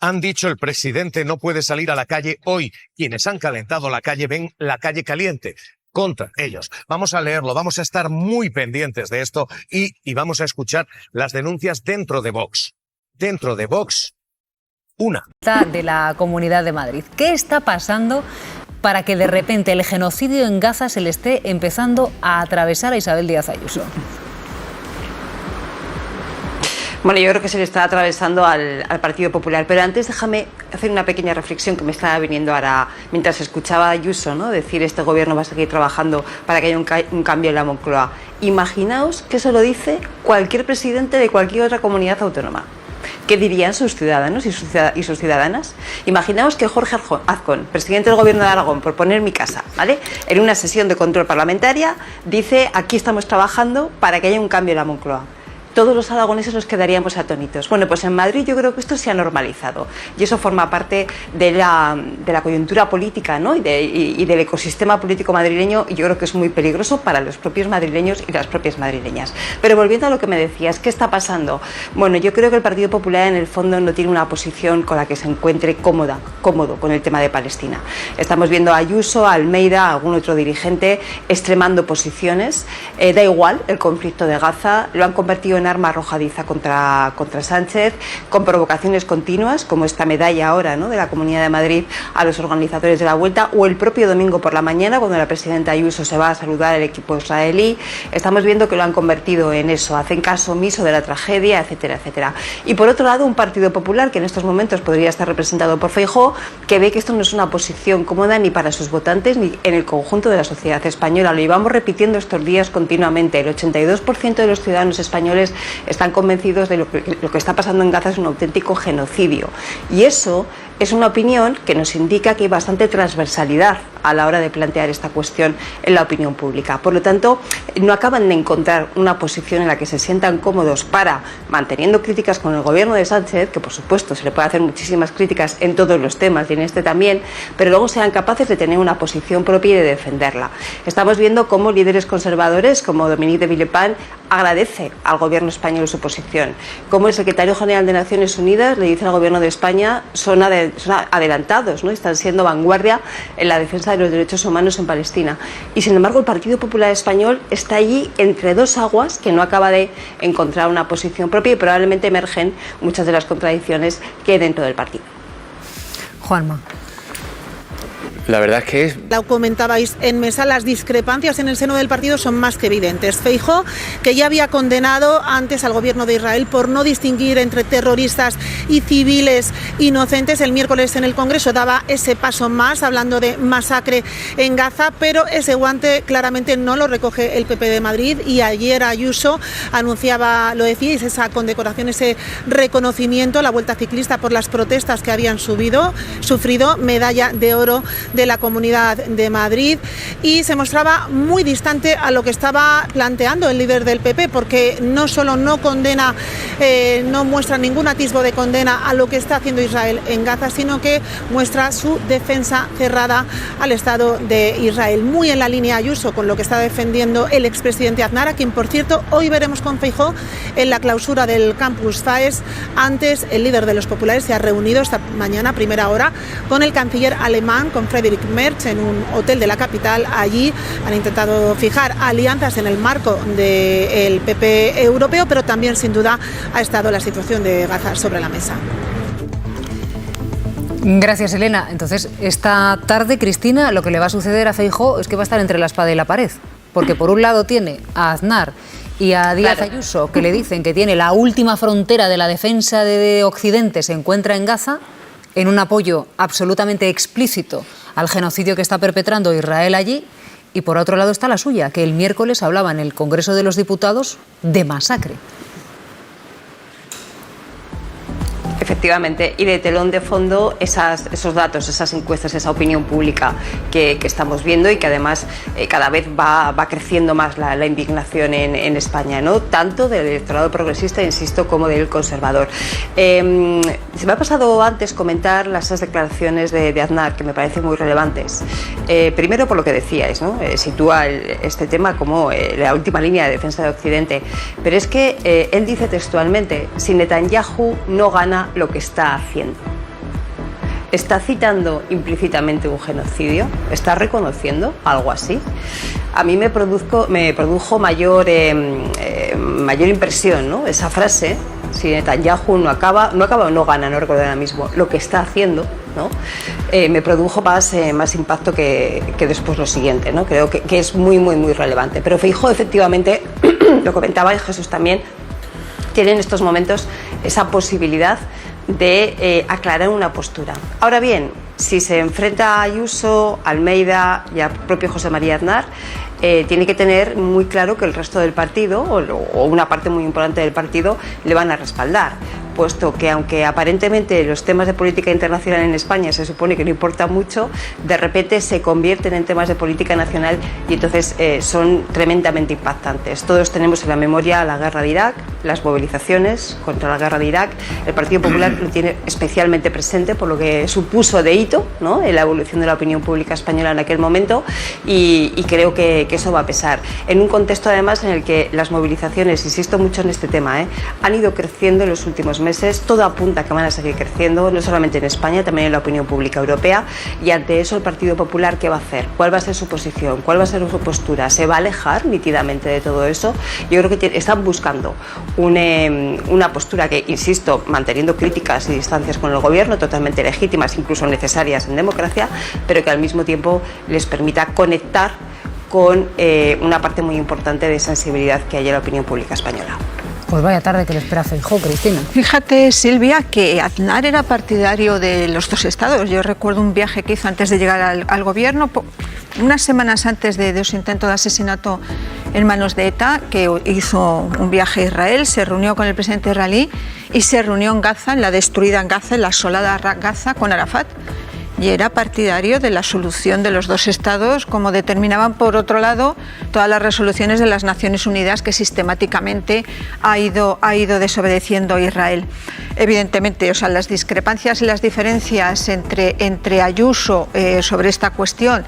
han dicho el presidente no puede salir a la calle hoy. Quienes han calentado la calle ven la calle caliente contra ellos. Vamos a leerlo, vamos a estar muy pendientes de esto y vamos a escuchar las denuncias dentro de Vox. Dentro de Vox, una. De la Comunidad de Madrid. ¿Qué está pasando para que de repente el genocidio en Gaza se le esté empezando a atravesar a Isabel Díaz Ayuso? Bueno, yo creo que se le está atravesando al Partido Popular, pero antes déjame hacer una pequeña reflexión que me estaba viniendo ahora mientras escuchaba a Ayuso, ¿no? Decir este gobierno va a seguir trabajando para que haya un cambio en la Moncloa. Imaginaos que eso lo dice cualquier presidente de cualquier otra comunidad autónoma. ¿Qué dirían sus ciudadanos y sus ciudadanas? Imaginaos que Jorge Azcón, presidente del Gobierno de Aragón, por poner mi casa, ¿vale?, en una sesión de control parlamentaria, dice: aquí estamos trabajando para que haya un cambio en la Moncloa. Todos los aragoneses nos quedaríamos atónitos. Bueno, pues en Madrid yo creo que esto se ha normalizado y eso forma parte de la coyuntura política, ¿no?, y del ecosistema político madrileño, y yo creo que es muy peligroso para los propios madrileños y las propias madrileñas. Pero volviendo a lo que me decías, ¿qué está pasando? Bueno, yo creo que el Partido Popular en el fondo no tiene una posición con la que se encuentre cómodo con el tema de Palestina. Estamos viendo a Ayuso, a Almeida, a algún otro dirigente extremando posiciones. Da igual el conflicto de Gaza, lo han convertido en arma arrojadiza contra Sánchez, con provocaciones continuas, como esta medalla ahora, ¿no?, de la Comunidad de Madrid a los organizadores de la Vuelta, o el propio domingo por la mañana, cuando la presidenta Ayuso se va a saludar al equipo israelí. Estamos viendo que lo han convertido en eso, hacen caso omiso de la tragedia, etcétera, etcétera. Y por otro lado, un Partido Popular que en estos momentos podría estar representado por Feijóo, que ve que esto no es una posición cómoda ni para sus votantes ni en el conjunto de la sociedad española. Lo llevamos repitiendo estos días continuamente. El 82% de los ciudadanos españoles están convencidos de lo que está pasando en Gaza es un auténtico genocidio. Y eso es una opinión que nos indica que hay bastante transversalidad a la hora de plantear esta cuestión en la opinión pública. Por lo tanto, no acaban de encontrar una posición en la que se sientan cómodos para, manteniendo críticas con el gobierno de Sánchez, que por supuesto se le puede hacer muchísimas críticas en todos los temas y en este también, pero luego sean capaces de tener una posición propia y de defenderla. Estamos viendo cómo líderes conservadores como Dominique de Villepin agradece al gobierno español su posición, como el secretario general de Naciones Unidas le dice al gobierno de España son adelantados, ¿no?, están siendo vanguardia en la defensa de los derechos humanos en Palestina. Y sin embargo el Partido Popular Español está allí entre dos aguas que no acaba de encontrar una posición propia y probablemente emergen muchas de las contradicciones que hay dentro del partido. Juanma. La verdad es que Lo comentabais en mesa, las discrepancias en el seno del partido son más que evidentes. Feijóo, que ya había condenado antes al gobierno de Israel por no distinguir entre terroristas y civiles inocentes, el miércoles en el Congreso daba ese paso más, hablando de masacre en Gaza, pero ese guante claramente no lo recoge el PP de Madrid, y ayer Ayuso anunciaba, lo decíais, esa condecoración, ese reconocimiento, la Vuelta Ciclista por las protestas que habían sufrido, medalla de oro de la Comunidad de Madrid, y se mostraba muy distante a lo que estaba planteando el líder del PP, porque no solo no condena, no muestra ningún atisbo de condena a lo que está haciendo Israel en Gaza, sino que muestra su defensa cerrada al Estado de Israel. Muy en la línea Ayuso con lo que está defendiendo el expresidente Aznar, a quien por cierto hoy veremos con Feijóo en la clausura del Campus Faes. Antes el líder de los populares se ha reunido esta mañana a primera hora con el canciller alemán, con Friedrich Merz, en un hotel de la capital. Allí han intentado fijar alianzas en el marco del PP europeo, pero también sin duda ha estado la situación de Gaza sobre la mesa. Gracias, Elena. Entonces, esta tarde, Cristina, lo que le va a suceder a Feijóo es que va a estar entre la espada y la pared, porque por un lado tiene a Aznar y a Díaz Ayuso, que le dicen que tiene la última frontera de la defensa de Occidente se encuentra en Gaza, en un apoyo absolutamente explícito al genocidio que está perpetrando Israel allí, y por otro lado está la suya, que el miércoles hablaba en el Congreso de los Diputados de masacre. Efectivamente, y de telón de fondo esos datos, esas encuestas, esa opinión pública que estamos viendo, y que además cada vez va creciendo más la indignación en España, ¿no?, tanto del electorado progresista, insisto, como del conservador. Se me ha pasado antes comentar esas declaraciones de Aznar, que me parecen muy relevantes. Primero por lo que decíais, ¿no?, sitúa este tema como la última línea de defensa de Occidente, pero es que él dice textualmente: si Netanyahu no gana lo que está haciendo. ¿Está citando implícitamente un genocidio? ¿Está reconociendo algo así? A mí me produjo mayor impresión, ¿no? Esa frase, si Netanyahu no acaba o no gana, no recuerdo ahora mismo, lo que está haciendo, ¿no? Me produjo más impacto que después lo siguiente, ¿no? Creo que es muy, muy, muy relevante. Pero Feijóo, efectivamente, lo comentaba y Jesús también, tiene en estos momentos esa posibilidad de aclarar una postura. Ahora bien, si se enfrenta a Ayuso, Almeida y al propio José María Aznar, tiene que tener muy claro que el resto del partido, o una parte muy importante del partido, le van a respaldar, puesto que aunque aparentemente los temas de política internacional en España se supone que no importa mucho, de repente se convierten en temas de política nacional y entonces son tremendamente impactantes. Todos tenemos en la memoria la guerra de Irak, las movilizaciones contra la guerra de Irak. El Partido Popular lo tiene especialmente presente por lo que supuso de hito, ¿no?, en la evolución de la opinión pública española en aquel momento, y creo que eso va a pesar. En un contexto además en el que las movilizaciones, insisto mucho en este tema, han ido creciendo en los últimos meses, todo apunta a que van a seguir creciendo, no solamente en España, también en la opinión pública europea, y ante eso el Partido Popular, ¿qué va a hacer? ¿Cuál va a ser su posición? ¿Cuál va a ser su postura? ¿Se va a alejar nítidamente de todo eso? Yo creo que están buscando una postura que, insisto, manteniendo críticas y distancias con el gobierno, totalmente legítimas, incluso necesarias en democracia, pero que al mismo tiempo les permita conectar con una parte muy importante de sensibilidad que hay en la opinión pública española. Pues vaya tarde que le espera Feijóo, Cristina. Fíjate, Silvia, que Aznar era partidario de los dos estados. Yo recuerdo un viaje que hizo antes de llegar al gobierno, unas semanas antes de su intento de asesinato en manos de ETA, que hizo un viaje a Israel, se reunió con el presidente israelí y se reunió en Gaza, en la destruida Gaza, en la asolada Gaza, con Arafat. Y era partidario de la solución de los dos estados, como determinaban, por otro lado, todas las resoluciones de las Naciones Unidas que sistemáticamente ha ido desobedeciendo a Israel. Evidentemente, o sea, las discrepancias y las diferencias entre Ayuso sobre esta cuestión,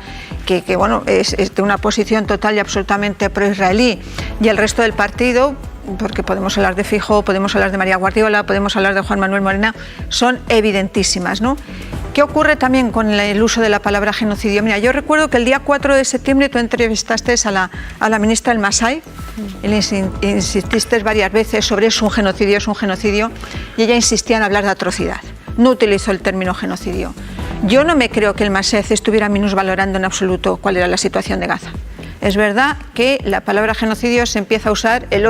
que bueno, es de una posición total y absolutamente pro-israelí, y el resto del partido, porque podemos hablar de Feijóo, podemos hablar de María Guardiola, podemos hablar de Juan Manuel Molina, son evidentísimas, ¿no? ¿Qué ocurre también con el uso de la palabra genocidio? Mira, yo recuerdo que el día 4 de septiembre tú entrevistaste a la ministra del Masai y le insististe varias veces sobre es un genocidio, y ella insistía en hablar de atrocidad. No utilizó el término genocidio. Yo no me creo que el Masai estuviera minusvalorando en absoluto cuál era la situación de Gaza. Es verdad que la palabra genocidio se empieza a usar el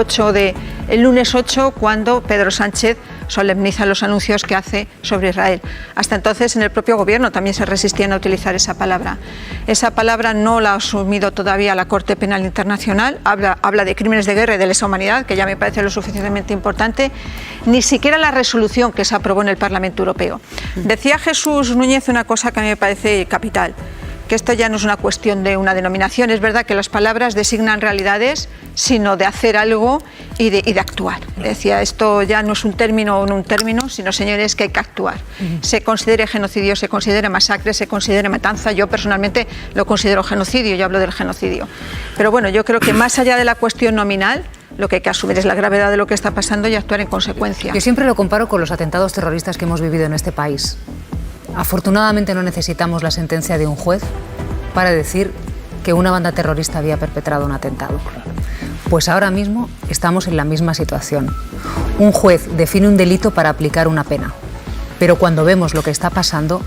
lunes 8, cuando Pedro Sánchez solemniza los anuncios que hace sobre Israel. Hasta entonces, en el propio gobierno también se resistían a utilizar esa palabra. Esa palabra no la ha asumido todavía la Corte Penal Internacional, habla de crímenes de guerra y de lesa humanidad, que ya me parece lo suficientemente importante, ni siquiera la resolución que se aprobó en el Parlamento Europeo. Decía Jesús Núñez una cosa que a mí me parece capital, que esto ya no es una cuestión de una denominación. Es verdad que las palabras designan realidades, sino de hacer algo y de actuar. Decía, esto ya no es un término o no un término, sino, señores, que hay que actuar. Se considere genocidio, se considere masacre, se considere matanza. Yo personalmente lo considero genocidio, yo hablo del genocidio. Pero bueno, yo creo que más allá de la cuestión nominal, lo que hay que asumir es la gravedad de lo que está pasando y actuar en consecuencia. Yo siempre lo comparo con los atentados terroristas que hemos vivido en este país. Afortunadamente no necesitamos la sentencia de un juez para decir que una banda terrorista había perpetrado un atentado. Pues ahora mismo estamos en la misma situación. Un juez define un delito para aplicar una pena, pero cuando vemos lo que está pasando,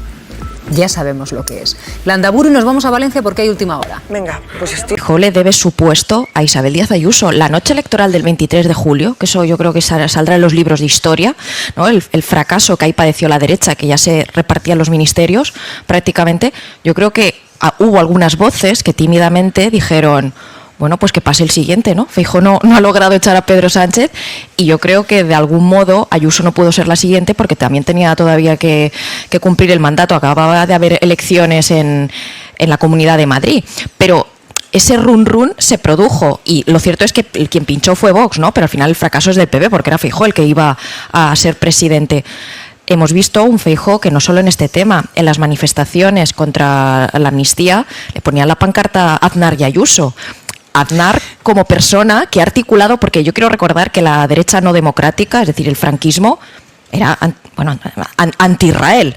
ya sabemos lo que es. Landaburu, y nos vamos a Valencia porque hay última hora. Venga, pues Feijóo le debe su puesto a Isabel Díaz Ayuso. La noche electoral del 23 de julio, que eso yo creo que saldrá en los libros de historia, ¿no? El fracaso que ahí padeció la derecha, que ya se repartían los ministerios prácticamente, yo creo que hubo algunas voces que tímidamente dijeron, bueno, pues que pase el siguiente, ¿no? Feijóo no ha logrado echar a Pedro Sánchez y yo creo que de algún modo Ayuso no pudo ser la siguiente porque también tenía todavía que cumplir el mandato. Acababa de haber elecciones en la Comunidad de Madrid, pero ese run se produjo y lo cierto es que quien pinchó fue Vox, ¿no? Pero al final el fracaso es del PP porque era Feijóo el que iba a ser presidente. Hemos visto un Feijóo que no solo en este tema, en las manifestaciones contra la amnistía le ponían la pancarta Aznar y Ayuso. Aznar como persona que ha articulado, porque yo quiero recordar que la derecha no democrática, es decir, el franquismo, era anti-Israel.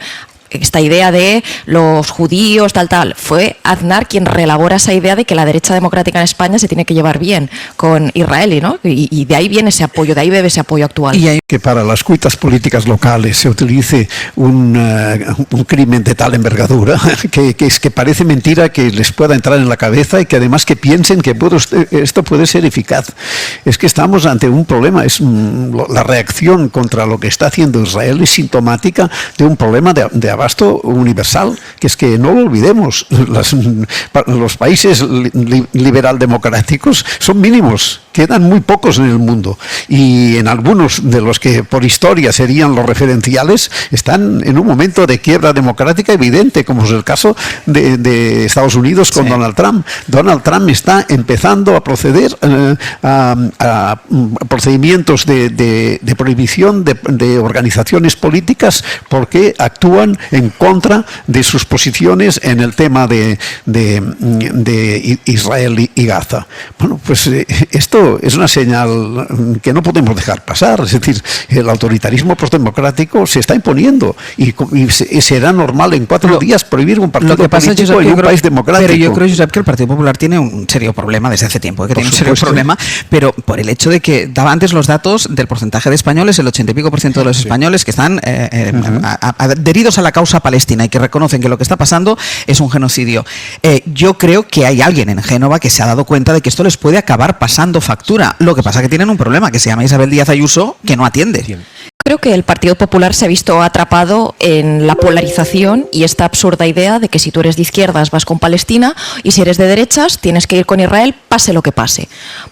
esta idea de los judíos, tal, fue Aznar quien reelabora esa idea de que la derecha democrática en España se tiene que llevar bien con Israel, ¿no? Y de ahí viene ese apoyo, de ahí bebe ese apoyo actual. Y hay que para las cuitas políticas locales se utilice un crimen de tal envergadura que parece mentira que les pueda entrar en la cabeza y que además que piensen que esto puede ser eficaz. Es que estamos ante un problema, la reacción contra lo que está haciendo Israel es sintomática de un problema de abasto universal, que es que no lo olvidemos, los países liberal democráticos son mínimos, quedan muy pocos en el mundo, y en algunos de los que por historia serían los referenciales están en un momento de quiebra democrática evidente, como es el caso de Estados Unidos con Donald Trump. Donald Trump está empezando a proceder a procedimientos de prohibición de organizaciones políticas porque actúan en contra de sus posiciones en el tema de Israel y Gaza. Bueno, pues esto es una señal que no podemos dejar pasar. Es decir, el autoritarismo postdemocrático se está imponiendo y será normal en 4 días prohibir un partido político en un país democrático. Pero yo creo, Josep, que el Partido Popular tiene un serio problema desde hace tiempo, que tiene un serio problema, pero por el hecho de que daba antes los datos del porcentaje de españoles, el 80 y pico % de los españoles que están adheridos a la causa palestina y que reconocen que lo que está pasando es un genocidio. Yo creo que hay alguien en Génova que se ha dado cuenta de que esto les puede acabar pasando factura. Lo que pasa es que tienen un problema que se llama Isabel Díaz Ayuso, que no atiende. Creo que el Partido Popular se ha visto atrapado en la polarización y esta absurda idea de que si tú eres de izquierdas vas con Palestina y si eres de derechas tienes que ir con Israel, pase lo que pase.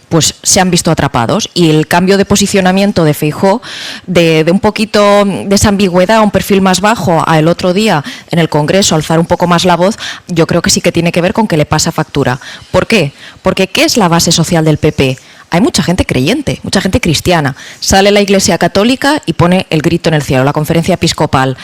Pues se han visto atrapados y el cambio de posicionamiento de Feijóo, de un poquito de esa ambigüedad, un perfil más bajo, a el otro día en el Congreso alzar un poco más la voz, yo creo que sí que tiene que ver con que le pasa factura. ¿Por qué? Porque ¿qué es la base social del PP? Hay mucha gente creyente, mucha gente cristiana. Sale la Iglesia Católica y pone el grito en el cielo, la conferencia episcopal.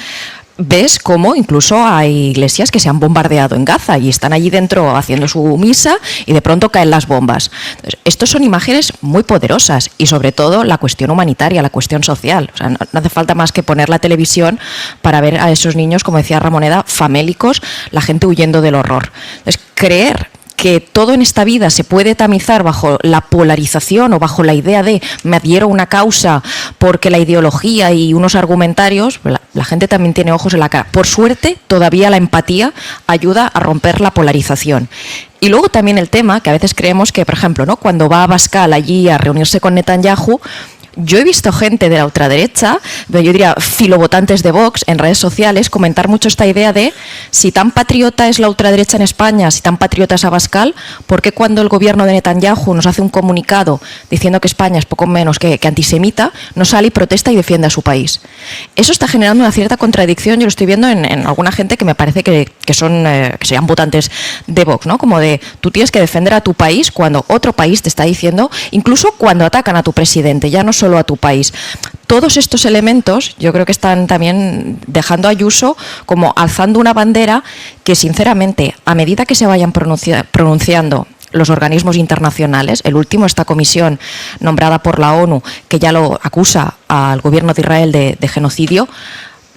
Ves cómo incluso hay iglesias que se han bombardeado en Gaza y están allí dentro haciendo su misa y de pronto caen las bombas. Entonces, estos son imágenes muy poderosas y sobre todo la cuestión humanitaria, la cuestión social. O sea, no hace falta más que poner la televisión para ver a esos niños, como decía Ramoneda, famélicos, la gente huyendo del horror. Entonces, creer que todo en esta vida se puede tamizar bajo la polarización o bajo la idea de me adhiero a una causa porque la ideología y unos argumentarios, la gente también tiene ojos en la cara. Por suerte, todavía la empatía ayuda a romper la polarización. Y luego también el tema, que a veces creemos que, por ejemplo, ¿no?, cuando va a Abascal allí a reunirse con Netanyahu, yo he visto gente de la ultraderecha, yo diría filovotantes de Vox en redes sociales, comentar mucho esta idea de si tan patriota es la ultraderecha en España, si tan patriota es Abascal, ¿por qué cuando el gobierno de Netanyahu nos hace un comunicado diciendo que España es poco menos que antisemita, no sale y protesta y defiende a su país? Eso está generando una cierta contradicción, yo lo estoy viendo en alguna gente que me parece que sean votantes de Vox, ¿no? Como de tú tienes que defender a tu país cuando otro país te está diciendo, incluso cuando atacan a tu presidente, ya no solo a tu país. Todos estos elementos yo creo que están también dejando a Ayuso como alzando una bandera que sinceramente a medida que se vayan pronunciando los organismos internacionales, el último, esta comisión nombrada por la ONU que ya lo acusa al gobierno de Israel de genocidio,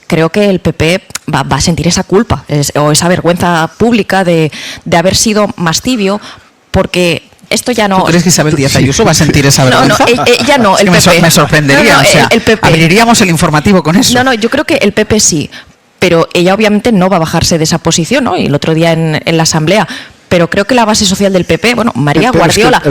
creo que el PP va a sentir esa culpa o esa vergüenza pública de haber sido más tibio, porque esto ya no... ¿Tú crees que Isabel Díaz Ayuso va a sentir esa vergüenza? No, ella no, el PP. Me sorprendería, o sea, el PP. Abriríamos el informativo con eso. No, yo creo que el PP sí, pero ella obviamente no va a bajarse de esa posición, ¿no? Y el otro día en la Asamblea... Pero creo que la base social del PP, bueno, María Guardiola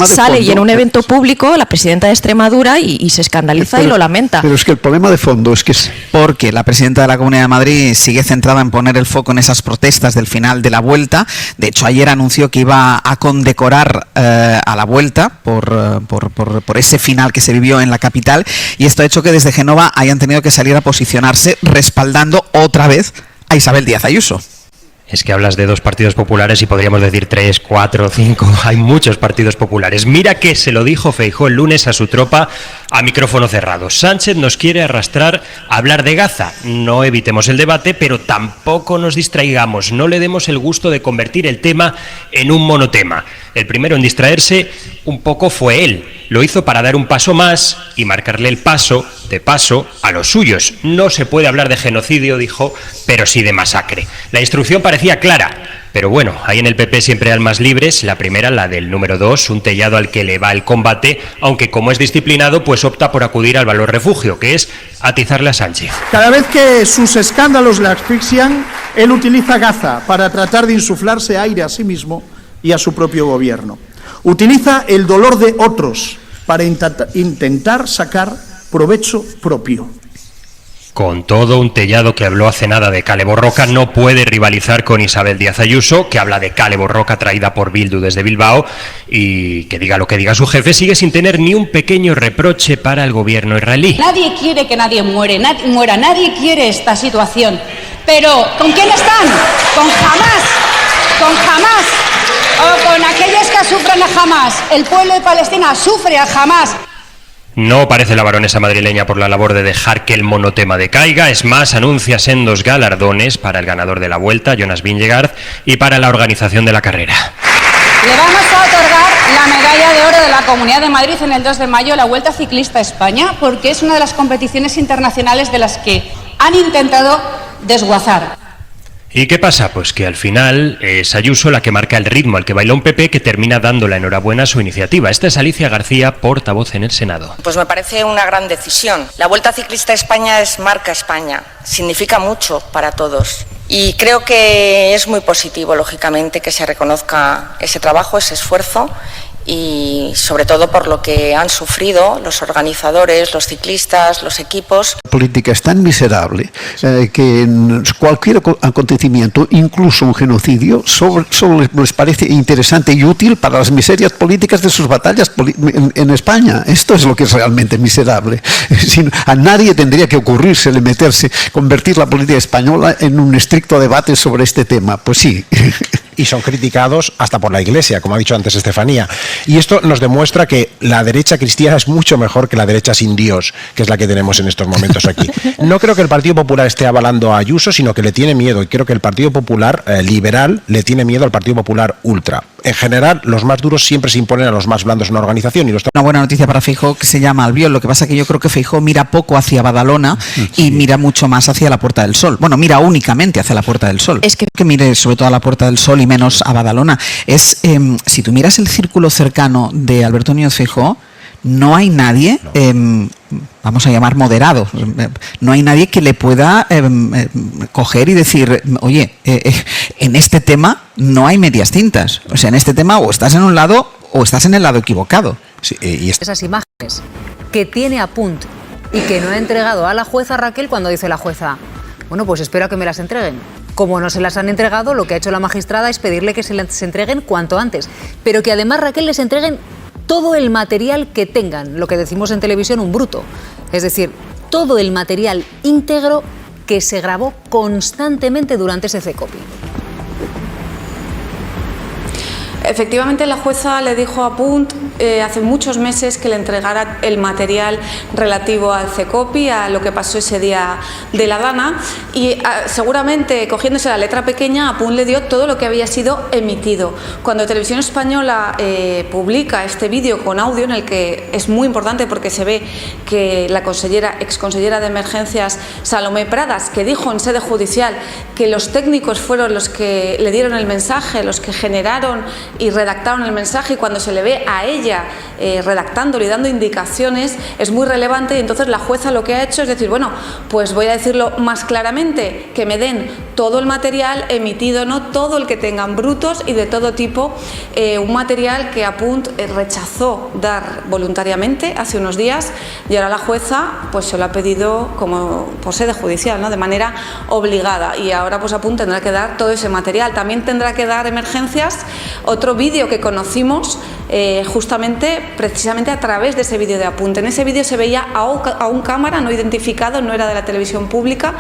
sale y en un evento público, la presidenta de Extremadura, y se escandaliza y lo lamenta. Pero es que el problema de fondo es que... Porque la presidenta de la Comunidad de Madrid sigue centrada en poner el foco en esas protestas del final de la Vuelta. De hecho, ayer anunció que iba a condecorar a la Vuelta por ese final que se vivió en la capital. Y esto ha hecho que desde Génova hayan tenido que salir a posicionarse respaldando otra vez a Isabel Díaz Ayuso. Es que hablas de 2 partidos populares y podríamos decir 3, 4, 5. Hay muchos partidos populares. Mira que se lo dijo Feijóo el lunes a su tropa a micrófono cerrado. Sánchez nos quiere arrastrar a hablar de Gaza. No evitemos el debate, pero tampoco nos distraigamos. No le demos el gusto de convertir el tema en un monotema. El primero en distraerse un poco fue él. Lo hizo para dar un paso más y marcarle el paso, de paso, a los suyos. No se puede hablar de genocidio, dijo, pero sí de masacre. La instrucción parecía clara, pero bueno, ahí en el PP siempre hay almas libres. La primera, la del número 2, un tellado al que le va el combate, aunque como es disciplinado, pues opta por acudir al valor refugio, que es atizarle a Sánchez. Cada vez que sus escándalos le asfixian, él utiliza Gaza para tratar de insuflarse aire a sí mismo y a su propio gobierno. Utiliza el dolor de otros para intentar sacar provecho propio. Con todo, un tellado que habló hace nada de Kale Borroka no puede rivalizar con Isabel Díaz Ayuso, que habla de Kale Borroka traída por Bildu desde Bilbao, y que diga lo que diga su jefe, sigue sin tener ni un pequeño reproche para el gobierno israelí. Nadie quiere que nadie muera, nadie quiere esta situación. Pero, ¿con quién están? ¿Con Hamás o con aquellos que sufren a Hamás? El pueblo de Palestina sufre a Hamás. No parece la baronesa madrileña por la labor de dejar que el monotema decaiga. Es más, anuncia sendos galardones para el ganador de la Vuelta, Jonas Vingegaard, y para la organización de la carrera. Le vamos a otorgar la medalla de oro de la Comunidad de Madrid en el 2 de mayo, la Vuelta Ciclista a España, porque es una de las competiciones internacionales de las que han intentado desguazar. ¿Y qué pasa? Pues que al final es Ayuso la que marca el ritmo al que baila un PP que termina dando la enhorabuena a su iniciativa. Esta es Alicia García, portavoz en el Senado. Pues me parece una gran decisión. La Vuelta Ciclista a España es marca España. Significa mucho para todos. Y creo que es muy positivo, lógicamente, que se reconozca ese trabajo, ese esfuerzo, y sobre todo por lo que han sufrido los organizadores, los ciclistas, los equipos. La política es tan miserable que en cualquier acontecimiento, incluso un genocidio, solo les parece interesante y útil para las miserias políticas de sus batallas en España. Esto es lo que es realmente miserable. A nadie tendría que ocurrírsele meterse, convertir la política española en un estricto debate sobre este tema. Pues sí. Y son criticados hasta por la Iglesia, como ha dicho antes Estefanía. Y esto nos demuestra que la derecha cristiana es mucho mejor que la derecha sin Dios, que es la que tenemos en estos momentos aquí. No creo que el Partido Popular esté avalando a Ayuso, sino que le tiene miedo. Y creo que el Partido Popular liberal le tiene miedo al Partido Popular ultra. En general, los más duros siempre se imponen a los más blandos en una organización. Una buena noticia para Feijóo, que se llama Albiol. Lo que pasa es que yo creo que Feijóo mira poco hacia Badalona y mira mucho más hacia la Puerta del Sol. Bueno, mira únicamente hacia la Puerta del Sol. Es que mire sobre todo a la Puerta del Sol y menos a Badalona. Es si tú miras el círculo cercano de Alberto Núñez Feijóo, no hay nadie, vamos a llamar moderado, no hay nadie que le pueda coger y decir, oye, en este tema no hay medias tintas. O sea, en este tema o estás en un lado o estás en el lado equivocado. Sí, esas imágenes que tiene a punto y que no ha entregado a la jueza Raquel cuando dice la jueza, bueno, pues espero a que me las entreguen. Como no se las han entregado, lo que ha hecho la magistrada es pedirle que se las entreguen cuanto antes, pero que además Raquel les entreguen todo el material que tengan, lo que decimos en televisión, un bruto. Es decir, todo el material íntegro que se grabó constantemente durante ese CECOPI. Efectivamente, la jueza le dijo a Punt hace muchos meses que le entregara el material relativo al CECOPI, a lo que pasó ese día de la Dana, y seguramente, cogiéndose la letra pequeña, a Punt le dio todo lo que había sido emitido. Cuando Televisión Española publica este vídeo con audio, en el que es muy importante porque se ve que la exconsellera de Emergencias, Salomé Pradas, que dijo en sede judicial que los técnicos fueron los que le dieron el mensaje, los que generaron y redactaron el mensaje, y cuando se le ve a ella redactándolo y dando indicaciones, es muy relevante. Y entonces la jueza lo que ha hecho es decir, bueno, pues voy a decirlo más claramente, que me den todo el material emitido, no todo el que tengan brutos y de todo tipo, un material que a Punt rechazó dar voluntariamente hace unos días, y ahora la jueza pues se lo ha pedido como por sede judicial, ¿no?, de manera obligada, y ahora pues a Punt tendrá que dar todo ese material. También tendrá que dar Emergencias otro vídeo que conocimos precisamente a través de ese vídeo de Apunte. En ese vídeo se veía a un cámara no identificado, no era de la televisión pública,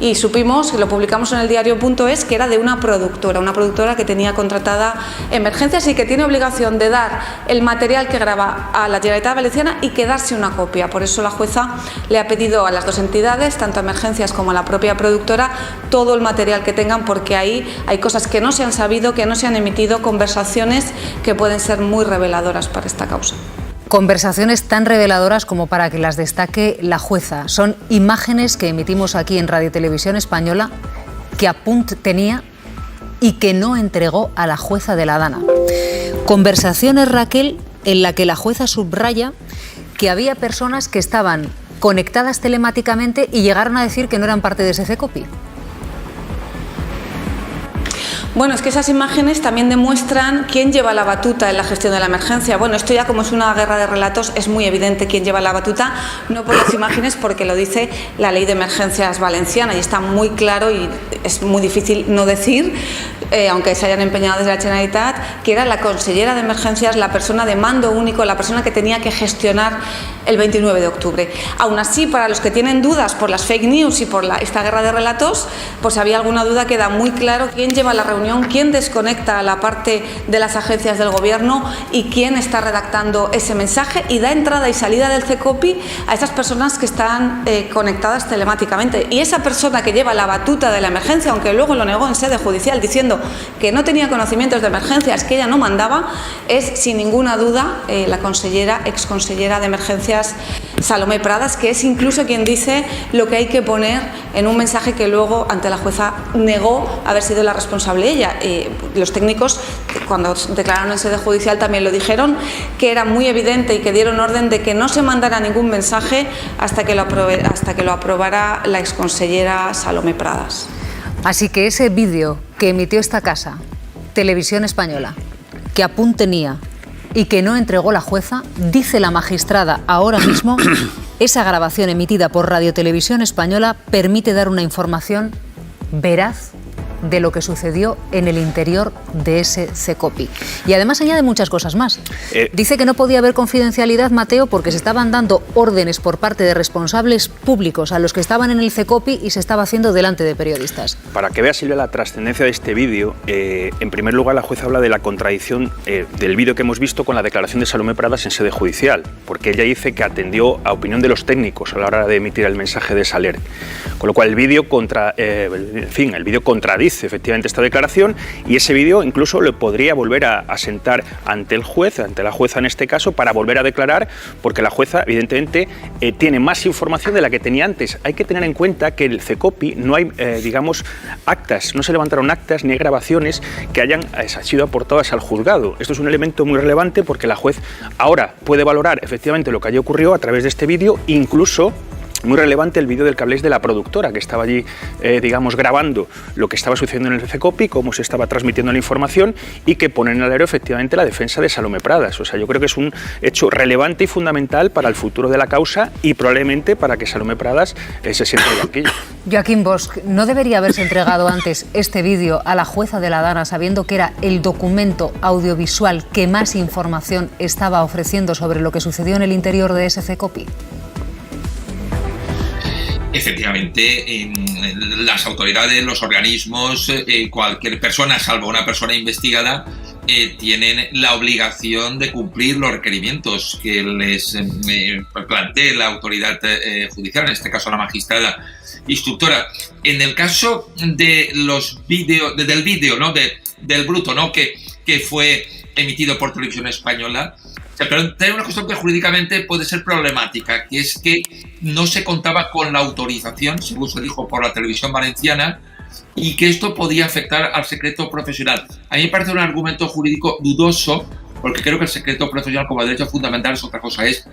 y supimos, que lo publicamos en en el diario.es que era de una productora que tenía contratada Emergencias y que tiene obligación de dar el material que graba a la Generalitat Valenciana y quedarse una copia. Por eso la jueza le ha pedido a las dos entidades, tanto a Emergencias como a la propia productora, todo el material que tengan, porque ahí hay cosas que no se han sabido, que no se han emitido, conversaciones que pueden ser muy reveladoras para esta causa. Conversaciones tan reveladoras como para que las destaque la jueza. Son imágenes que emitimos aquí en Radio Televisión Española que Apunt tenía y que no entregó a la jueza de la Dana. Conversaciones, Raquel, en la que la jueza subraya que había personas que estaban conectadas telemáticamente y llegaron a decir que no eran parte de ese CECOPI. Bueno, es que esas imágenes también demuestran quién lleva la batuta en la gestión de la emergencia. Bueno, esto ya como es una guerra de relatos, es muy evidente quién lleva la batuta, no por las imágenes, porque lo dice la Ley de Emergencias Valenciana y está muy claro y es muy difícil no decir, aunque se hayan empeñado desde la Generalitat, que era la consellera de Emergencias, la persona de mando único, la persona que tenía que gestionar el 29 de octubre. Aún así, para los que tienen dudas por las fake news y por esta guerra de relatos, pues si había alguna duda queda muy claro quién lleva la reunión, quién desconecta a la parte de las agencias del gobierno y quién está redactando ese mensaje y da entrada y salida del CECOPI a esas personas que están conectadas telemáticamente. Y esa persona que lleva la batuta de la emergencia, aunque luego lo negó en sede judicial diciendo que no tenía conocimientos de emergencias, que ella no mandaba, es sin ninguna duda la exconsellera de Emergencias Salomé Pradas, que es incluso quien dice lo que hay que poner en un mensaje que luego ante la jueza negó haber sido la responsable ella. Los técnicos, cuando declararon en sede judicial, también lo dijeron, que era muy evidente y que dieron orden de que no se mandara ningún mensaje hasta que lo aprobara la exconsellera Salomé Pradas. Así que ese vídeo que emitió esta casa, Televisión Española, que Apunt tenía y que no entregó la jueza, dice la magistrada ahora mismo, esa grabación emitida por Radio Televisión Española permite dar una información veraz de lo que sucedió en el interior de ese CECOPI. Y además añade muchas cosas más. Dice que no podía haber confidencialidad, Mateo, porque se estaban dando órdenes por parte de responsables públicos a los que estaban en el CECOPI y se estaba haciendo delante de periodistas. Para que vea, Silvia, la trascendencia de este vídeo, en primer lugar la jueza habla de la contradicción del vídeo que hemos visto con la declaración de Salomé Pradas en sede judicial, porque ella dice que atendió a opinión de los técnicos a la hora de emitir el mensaje de Saler. Con lo cual el vídeo contradice efectivamente esta declaración y ese vídeo incluso le podría volver a sentar ante el juez, ante la jueza en este caso, para volver a declarar, porque la jueza evidentemente tiene más información de la que tenía antes. Hay que tener en cuenta que el CECOPI no hay, actas, no se levantaron actas ni hay grabaciones que hayan sido aportadas al juzgado. Esto es un elemento muy relevante porque la juez ahora puede valorar efectivamente lo que allí ocurrió a través de este vídeo, incluso muy relevante el vídeo del que habléis de la productora que estaba allí, grabando lo que estaba sucediendo en el CECOPI, cómo se estaba transmitiendo la información y que pone en alero efectivamente la defensa de Salomé Pradas. O sea, yo creo que es un hecho relevante y fundamental para el futuro de la causa y probablemente para que Salomé Pradas se sienta en el banquillo. Joaquín Bosch, ¿no debería haberse entregado antes este vídeo a la jueza de la Dana sabiendo que era el documento audiovisual que más información estaba ofreciendo sobre lo que sucedió en el interior de ese CECOPI? Efectivamente, las autoridades, los organismos, cualquier persona, salvo una persona investigada, tienen la obligación de cumplir los requerimientos que les plantee la autoridad judicial, en este caso la magistrada instructora. En el caso de los vídeos, del vídeo, ¿no? del bruto, ¿no? que fue emitido por Televisión Española, pero hay una cuestión que jurídicamente puede ser problemática, que es que no se contaba con la autorización, según se dijo, por la Televisión Valenciana, y que esto podía afectar al secreto profesional. A mí me parece un argumento jurídico dudoso, porque creo que el secreto profesional como derecho fundamental es otra cosa, es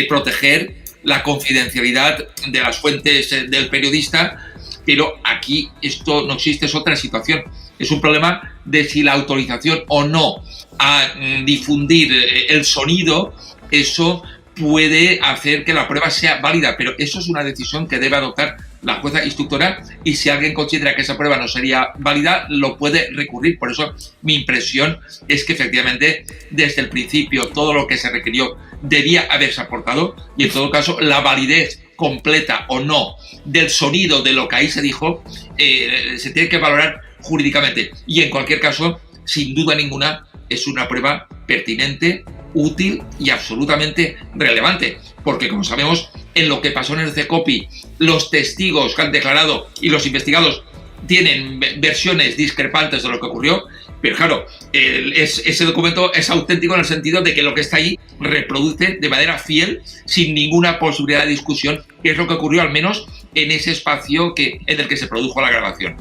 proteger la confidencialidad de las fuentes del periodista, pero aquí esto no existe, es otra situación. Es un problema de si la autorización o no a difundir el sonido, eso puede hacer que la prueba sea válida, pero eso es una decisión que debe adoptar la jueza instructora y si alguien considera que esa prueba no sería válida, lo puede recurrir. Por eso mi impresión es que efectivamente desde el principio todo lo que se requirió debía haberse aportado y en todo caso la validez completa o no del sonido de lo que ahí se dijo, se tiene que valorar jurídicamente. Y en cualquier caso, sin duda ninguna, es una prueba pertinente, útil y absolutamente relevante. Porque, como sabemos, en lo que pasó en el CECOPI, los testigos que han declarado y los investigados tienen versiones discrepantes de lo que ocurrió, pero claro, ese documento es auténtico en el sentido de que lo que está ahí reproduce de manera fiel, sin ninguna posibilidad de discusión, que es lo que ocurrió al menos en ese espacio en el que se produjo la grabación.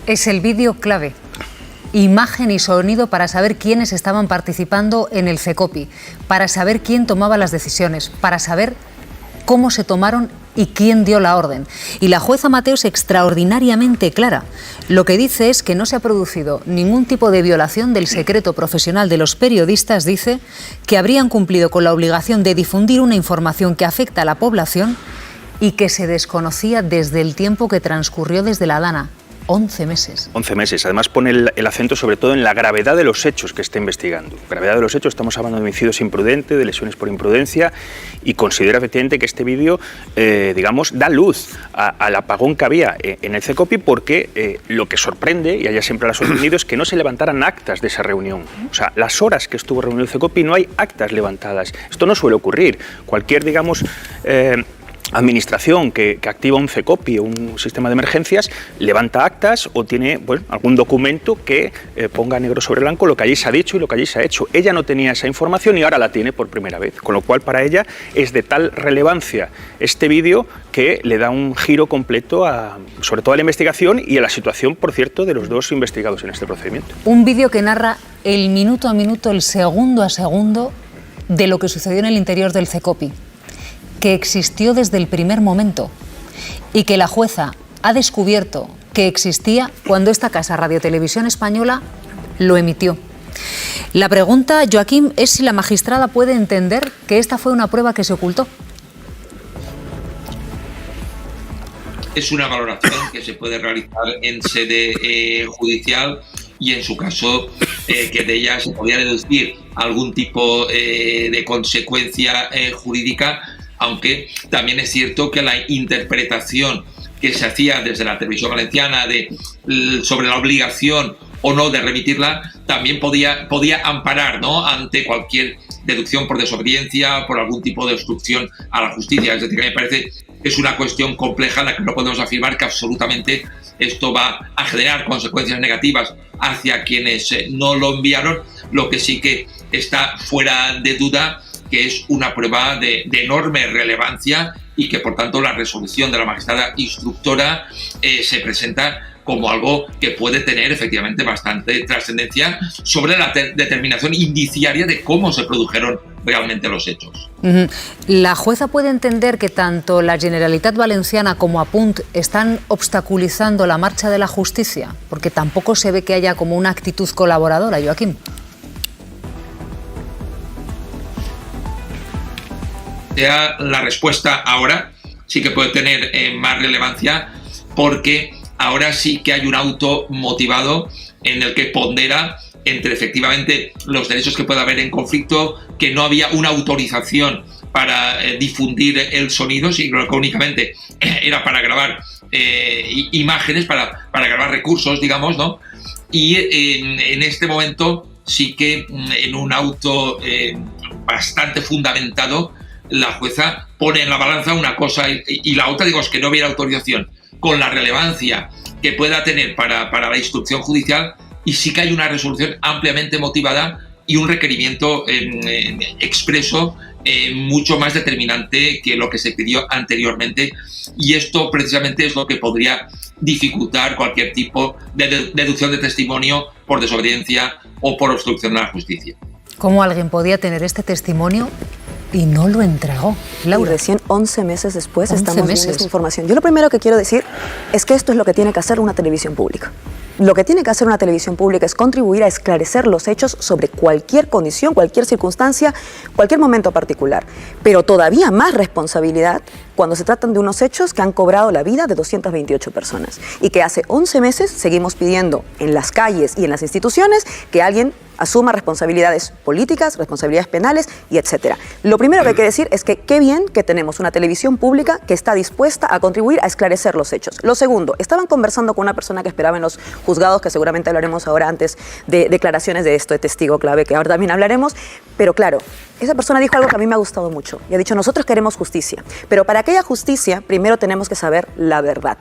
Es el vídeo clave. Imagen y sonido para saber quiénes estaban participando en el CECOPI, para saber quién tomaba las decisiones, para saber cómo se tomaron y quién dio la orden. Y la jueza Mateo es extraordinariamente clara. Lo que dice es que no se ha producido ningún tipo de violación del secreto profesional de los periodistas, dice, que habrían cumplido con la obligación de difundir una información que afecta a la población y que se desconocía desde el tiempo que transcurrió desde la Dana. 11 meses. 11 meses. Además pone el acento sobre todo en la gravedad de los hechos que está investigando. Gravedad de los hechos, estamos hablando de homicidios imprudentes, de lesiones por imprudencia, y considera efectivamente que este vídeo, digamos, da luz al apagón que había en el CECOPI, porque lo que sorprende, y a ella siempre la ha sorprendido, es que no se levantaran actas de esa reunión. O sea, las horas que estuvo reunido el CECOPI no hay actas levantadas. Esto no suele ocurrir. Cualquier, digamos, administración que activa un CECOPI o un sistema de emergencias levanta actas o tiene algún documento que ponga negro sobre blanco lo que allí se ha dicho y lo que allí se ha hecho. Ella no tenía esa información y ahora la tiene por primera vez, con lo cual para ella es de tal relevancia este vídeo que le da un giro completo sobre todo a la investigación y a la situación, por cierto, de los dos investigados en este procedimiento. Un vídeo que narra el minuto a minuto, el segundo a segundo de lo que sucedió en el interior del CECOPI, que existió desde el primer momento y que la jueza ha descubierto que existía cuando esta casa Radio Televisión Española lo emitió. La pregunta, Joaquín, es si la magistrada puede entender que esta fue una prueba que se ocultó. Es una valoración que se puede realizar en sede judicial y en su caso que de ella se podría deducir algún tipo de consecuencia jurídica, aunque también es cierto que la interpretación que se hacía desde la televisión valenciana sobre la obligación o no de remitirla también podía amparar, ¿no?, ante cualquier deducción por desobediencia, por algún tipo de obstrucción a la justicia. Es decir, que me parece que es una cuestión compleja en la que no podemos afirmar que absolutamente esto va a generar consecuencias negativas hacia quienes no lo enviaron. Lo que sí que está fuera de duda que es una prueba de enorme relevancia y que, por tanto, la resolución de la magistrada instructora se presenta como algo que puede tener efectivamente bastante trascendencia sobre la determinación indiciaria de cómo se produjeron realmente los hechos. ¿La jueza puede entender que tanto la Generalitat Valenciana como Apunt están obstaculizando la marcha de la justicia? Porque tampoco se ve que haya como una actitud colaboradora, Joaquín. La respuesta ahora sí que puede tener más relevancia, porque ahora sí que hay un auto motivado en el que pondera entre efectivamente los derechos que puede haber en conflicto, que no había una autorización para difundir el sonido, sino que únicamente era para grabar imágenes, para grabar recursos, digamos, ¿no? Y en este momento sí que en un auto bastante fundamentado, la jueza pone en la balanza una cosa y la otra, digo, es que no hubiera autorización, con la relevancia que pueda tener para la instrucción judicial, y sí que hay una resolución ampliamente motivada y un requerimiento expreso mucho más determinante que lo que se pidió anteriormente, y esto precisamente es lo que podría dificultar cualquier tipo de deducción de testimonio por desobediencia o por obstrucción a la justicia. ¿Cómo alguien podía tener este testimonio y no lo entregó? Laura. Y recién 11 meses después estamos viendo esta información. Yo lo primero que quiero decir es que esto es lo que tiene que hacer una televisión pública. Lo que tiene que hacer una televisión pública es contribuir a esclarecer los hechos sobre cualquier condición, cualquier circunstancia, cualquier momento particular. Pero todavía más responsabilidad cuando se tratan de unos hechos que han cobrado la vida de 228 personas y que hace 11 meses seguimos pidiendo en las calles y en las instituciones que alguien asuma responsabilidades políticas, responsabilidades penales y etcétera. Lo primero que hay que decir es que qué bien que tenemos una televisión pública que está dispuesta a contribuir a esclarecer los hechos. Lo segundo, estaban conversando con una persona que esperaba en los juzgados, que seguramente hablaremos ahora antes de declaraciones de esto de testigo clave, que ahora también hablaremos, pero claro, esa persona dijo algo que a mí me ha gustado mucho y ha dicho: nosotros queremos justicia, pero para que haya justicia primero tenemos que saber la verdad.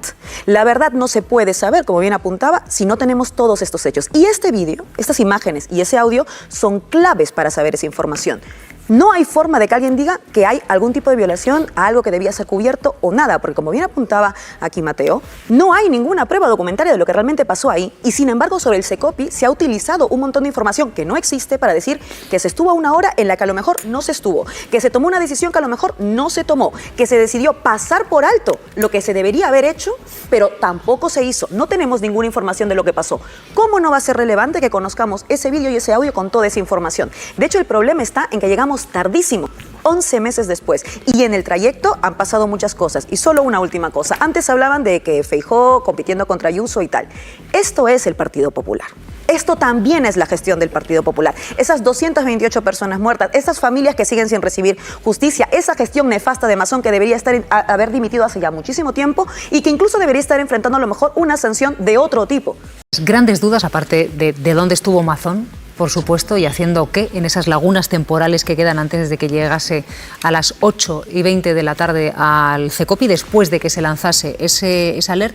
La verdad no se puede saber, como bien apuntaba, si no tenemos todos estos hechos. Y este vídeo, estas imágenes y ese audio son claves para saber esa información. No hay forma de que alguien diga que hay algún tipo de violación a algo que debía ser cubierto o nada, porque como bien apuntaba aquí Mateo, no hay ninguna prueba documentaria de lo que realmente pasó ahí y sin embargo sobre el CECOPI se ha utilizado un montón de información que no existe para decir que se estuvo a una hora en la que a lo mejor no se estuvo, que se tomó una decisión que a lo mejor no se tomó, que se decidió pasar por alto lo que se debería haber hecho, pero tampoco se hizo. No tenemos ninguna información de lo que pasó. ¿Cómo no va a ser relevante que conozcamos ese vídeo y ese audio con toda esa información? De hecho, el problema está en que llegamos tardísimo, 11 meses después, y en el trayecto han pasado muchas cosas. Y solo una última cosa. Antes hablaban de que Feijóo compitiendo contra Ayuso y tal. Esto es el Partido Popular. Esto también es la gestión del Partido Popular. Esas 228 personas muertas, esas familias que siguen sin recibir justicia, esa gestión nefasta de Mazón que debería haber dimitido hace ya muchísimo tiempo y que incluso debería estar enfrentando a lo mejor una sanción de otro tipo. Grandes dudas, aparte de dónde estuvo Mazón, por supuesto, y haciendo qué en esas lagunas temporales que quedan antes de que llegase a las 8:20 de la tarde al CECOPI, después de que se lanzase ese alert,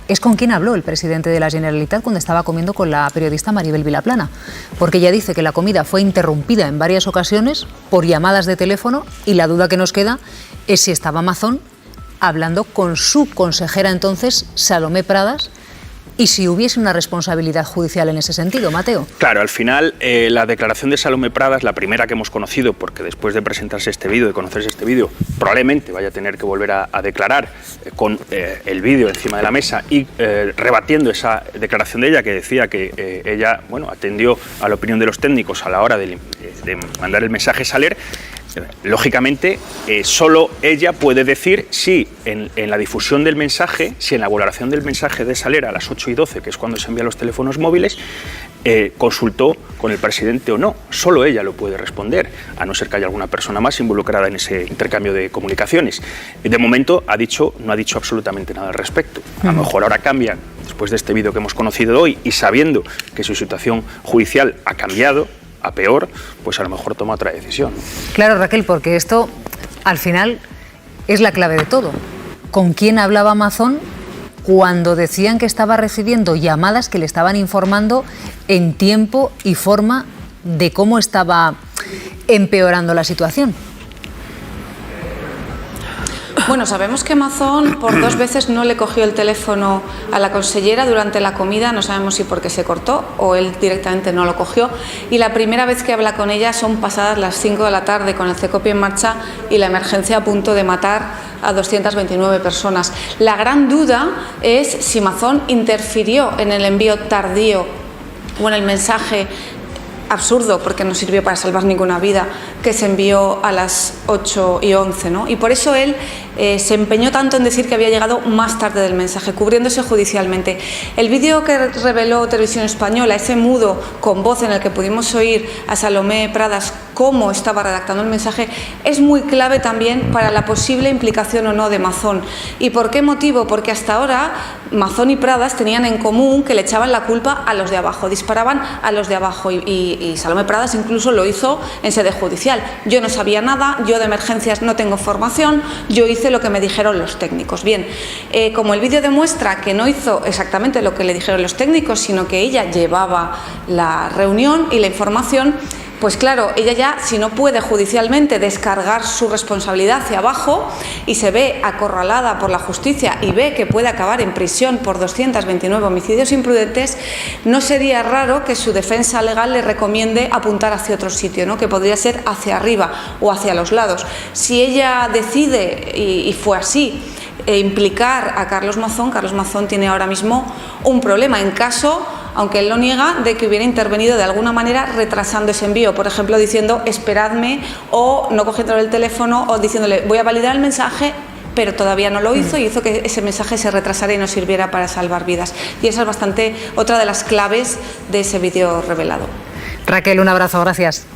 es con quien habló el presidente de la Generalitat cuando estaba comiendo con la periodista Maribel Vilaplana, porque ella dice que la comida fue interrumpida en varias ocasiones por llamadas de teléfono y la duda que nos queda es si estaba Mazón hablando con su consejera entonces, Salomé Pradas, y si hubiese una responsabilidad judicial en ese sentido, Mateo. Claro, al final la declaración de Salomé Pradas, la primera que hemos conocido, porque después de presentarse este vídeo, de conocerse este vídeo, probablemente vaya a tener que volver a declarar con el vídeo encima de la mesa y rebatiendo esa declaración de ella que decía que ella, bueno, atendió a la opinión de los técnicos a la hora de mandar el mensaje Saler. Lógicamente, solo ella puede decir si en la difusión del mensaje, si en la valoración del mensaje de Saler a las 8:12, que es cuando se envían los teléfonos móviles, consultó con el presidente o no. Solo ella lo puede responder, a no ser que haya alguna persona más involucrada en ese intercambio de comunicaciones. De momento no ha dicho absolutamente nada al respecto. A lo mejor ahora cambian, después de este vídeo que hemos conocido hoy y sabiendo que su situación judicial ha cambiado a peor, pues a lo mejor toma otra decisión. Claro, Raquel, porque esto al final es la clave de todo. ¿Con quién hablaba Mazón cuando decían que estaba recibiendo llamadas que le estaban informando en tiempo y forma de cómo estaba empeorando la situación? Bueno, sabemos que Mazón por 2 veces no le cogió el teléfono a la consellera durante la comida, no sabemos si porque se cortó o él directamente no lo cogió, y la primera vez que habla con ella son pasadas las 5 de la tarde con el CECOPI en marcha y la emergencia a punto de matar a 229 personas. La gran duda es si Mazón interfirió en el envío tardío o en el mensaje absurdo, porque no sirvió para salvar ninguna vida, que se envió a las 8:11, ¿no? Y por eso él se empeñó tanto en decir que había llegado más tarde del mensaje, cubriéndose judicialmente. El vídeo que reveló Televisión Española, ese mudo con voz en el que pudimos oír a Salomé Pradas cómo estaba redactando el mensaje, es muy clave también para la posible implicación o no de Mazón. ¿Y por qué motivo? Porque hasta ahora Mazón y Pradas tenían en común que le echaban la culpa a los de abajo, disparaban a los de abajo y Salomé Pradas incluso lo hizo en sede judicial. Yo no sabía nada, yo de emergencias no tengo formación, yo hice lo que me dijeron los técnicos. Bien, como el vídeo demuestra que no hizo exactamente lo que le dijeron los técnicos, sino que ella llevaba la reunión y la información, pues claro, ella ya, si no puede judicialmente descargar su responsabilidad hacia abajo y se ve acorralada por la justicia y ve que puede acabar en prisión por 229 homicidios imprudentes, no sería raro que su defensa legal le recomiende apuntar hacia otro sitio, ¿no? Que podría ser hacia arriba o hacia los lados. Si ella decide, y fue así, implicar a Carlos Mazón. Carlos Mazón tiene ahora mismo un problema en caso, aunque él lo niega, de que hubiera intervenido de alguna manera retrasando ese envío, por ejemplo diciendo esperadme, o no cogiéndole el teléfono, o diciéndole voy a validar el mensaje, pero todavía no lo hizo y hizo que ese mensaje se retrasara y no sirviera para salvar vidas. Y esa es bastante otra de las claves de ese vídeo revelado. Raquel, un abrazo, gracias.